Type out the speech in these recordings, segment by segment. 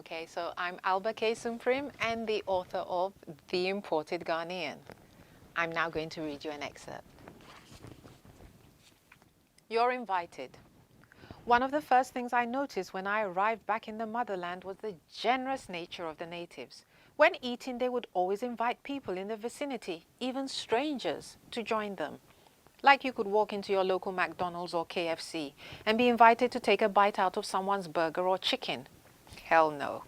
Okay, so I'm Alba Sumprim and the author of The Imported Ghanaian. I'm now going to read you an excerpt. You're invited. One of the first things I noticed when I arrived back in the motherland was the generous nature of the natives. When eating, they would always invite people in the vicinity, even strangers, to join them. Like you could walk into your local McDonald's or KFC and be invited to take a bite out of someone's burger or chicken. Hell no.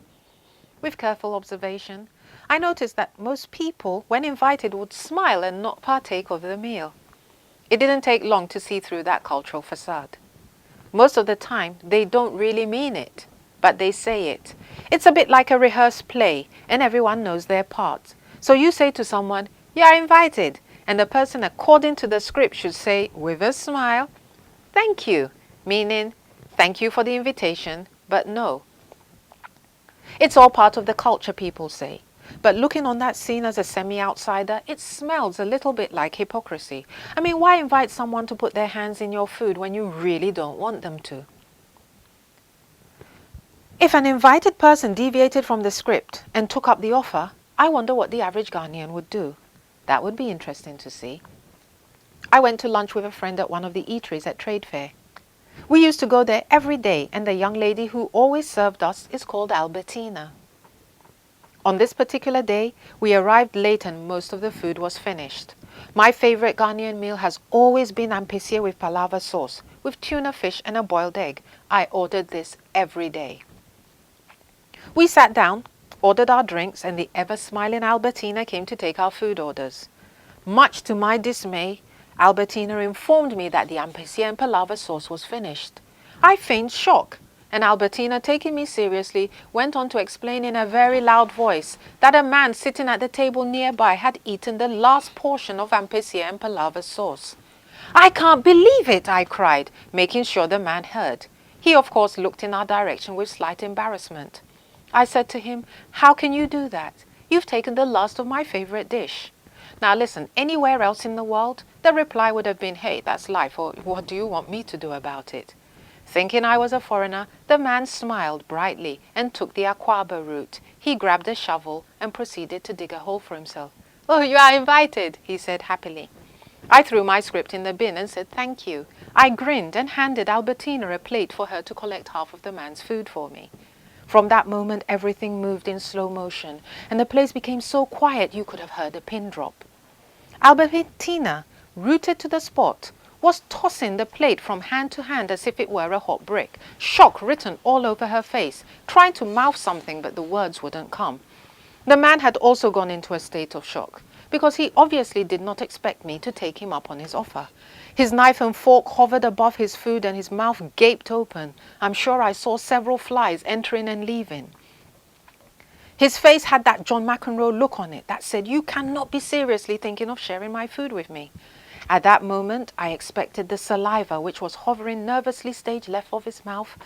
With careful observation, I noticed that most people, when invited, would smile and not partake of the meal. It didn't take long to see through that cultural facade. Most of the time, they don't really mean it, but they say it. It's a bit like a rehearsed play, and everyone knows their part. So you say to someone, "You are invited," and the person, according to the script, should say, with a smile, "Thank you," meaning, "Thank you for the invitation, but no." It's all part of the culture, people say. But looking on that scene as a semi-outsider, it smells a little bit like hypocrisy. I mean, why invite someone to put their hands in your food when you really don't want them to? If an invited person deviated from the script and took up the offer, I wonder what the average Ghanaian would do. That would be interesting to see. I went to lunch with a friend at one of the eateries at Trade Fair. We used to go there every day, and the young lady who always served us is called Albertina. On this particular day, we arrived late and most of the food was finished. My favorite Ghanaian meal has always been ampessia with palava sauce, with tuna fish and a boiled egg. I ordered this every day. We sat down, ordered our drinks, and the ever-smiling Albertina came to take our food orders. Much to my dismay, Albertina informed me that the ampessia and palava sauce was finished. I feigned shock, and Albertina, taking me seriously, went on to explain in a very loud voice that a man sitting at the table nearby had eaten the last portion of ampessia and palava sauce. "I can't believe it," I cried, making sure the man heard. He, of course, looked in our direction with slight embarrassment. I said to him, "How can you do that? You've taken the last of my favorite dish." Now listen, anywhere else in the world, the reply would have been, "Hey, that's life," or "What do you want me to do about it?" Thinking I was a foreigner, the man smiled brightly and took the Aquaba route. He grabbed a shovel and proceeded to dig a hole for himself. "Oh, you are invited," he said happily. I threw my script in the bin and said thank you. I grinned and handed Albertina a plate for her to collect half of the man's food for me. From that moment, everything moved in slow motion, and the place became so quiet you could have heard a pin drop. Albertina, rooted to the spot, was tossing the plate from hand to hand as if it were a hot brick, shock written all over her face, trying to mouth something but the words wouldn't come. The man had also gone into a state of shock, because he obviously did not expect me to take him up on his offer. His knife and fork hovered above his food and his mouth gaped open. I'm sure I saw several flies entering and leaving. His face had that John McEnroe look on it that said, "You cannot be seriously thinking of sharing my food with me." At that moment, I expected the saliva, which was hovering nervously stage left of his mouth,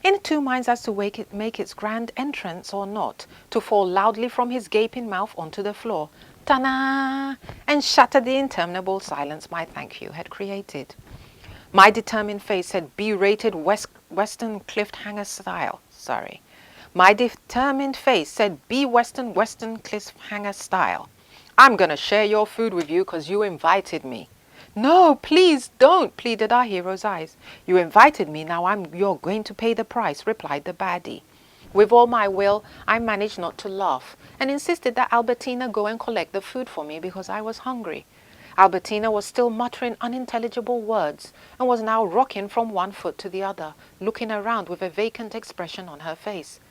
in two minds as to make its grand entrance or not, to fall loudly from his gaping mouth onto the floor, ta-na, and shatter the interminable silence my thank you had created. My determined face said B-rated Western cliffhanger style. My determined face said Western cliffhanger style. "I'm gonna share your food with you because you invited me." "No, please don't," pleaded our hero's eyes. "You invited me, now you're going to pay the price," replied the baddie. With all my will, I managed not to laugh and insisted that Albertina go and collect the food for me because I was hungry. Albertina was still muttering unintelligible words and was now rocking from one foot to the other, looking around with a vacant expression on her face.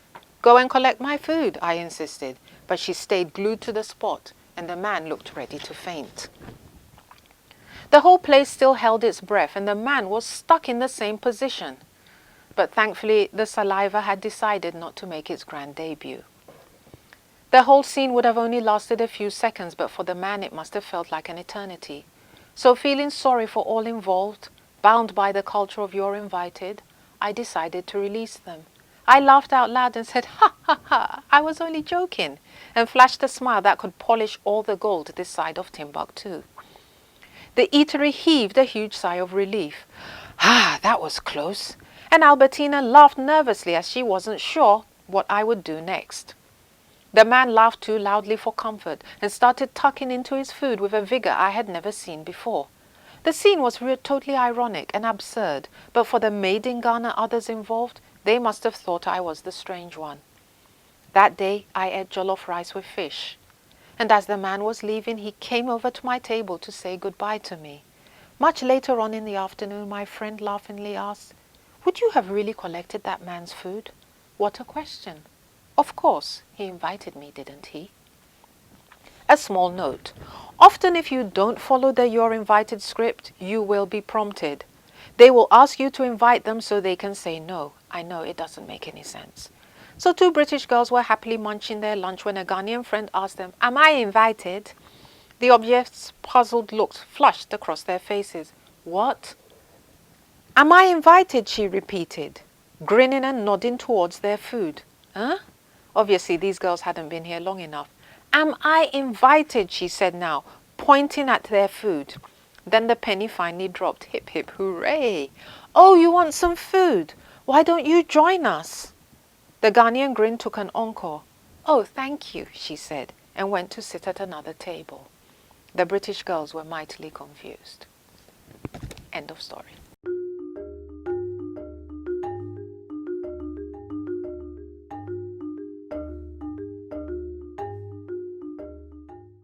"Go and collect my food," I insisted, but she stayed glued to the spot, and the man looked ready to faint. The whole place still held its breath, and the man was stuck in the same position. But thankfully, the saliva had decided not to make its grand debut. The whole scene would have only lasted a few seconds, but for the man it must have felt like an eternity. So feeling sorry for all involved, bound by the culture of you're invited, I decided to release them. I laughed out loud and said, "Ha, ha, ha, I was only joking," and flashed a smile that could polish all the gold this side of Timbuktu. The eatery heaved a huge sigh of relief. "Ah, that was close." And Albertina laughed nervously as she wasn't sure what I would do next. The man laughed too loudly for comfort and started tucking into his food with a vigor I had never seen before. The scene was totally ironic and absurd, but for the made in Ghana others involved, they must have thought I was the strange one. That day I ate jollof rice with fish, and as the man was leaving, he came over to my table to say goodbye to me. Much later on in the afternoon, my friend laughingly asked, "Would you have really collected that man's food?" What a question! Of course, he invited me, didn't he? A small note. Often if you don't follow the "you're invited" script, you will be prompted. They will ask you to invite them so they can say no. I know it doesn't make any sense. So two British girls were happily munching their lunch when a Ghanaian friend asked them, "Am I invited?" The object's puzzled looks flushed across their faces. "What?" "Am I invited?" she repeated, grinning and nodding towards their food. Huh? Obviously, these girls hadn't been here long enough. "Am I invited?" she said now, pointing at their food. Then the penny finally dropped. Hip, hip, hooray! "Oh, you want some food? Why don't you join us?" The Ghanaian grin took an encore. "Oh, thank you," she said, and went to sit at another table. The British girls were mightily confused. End of story.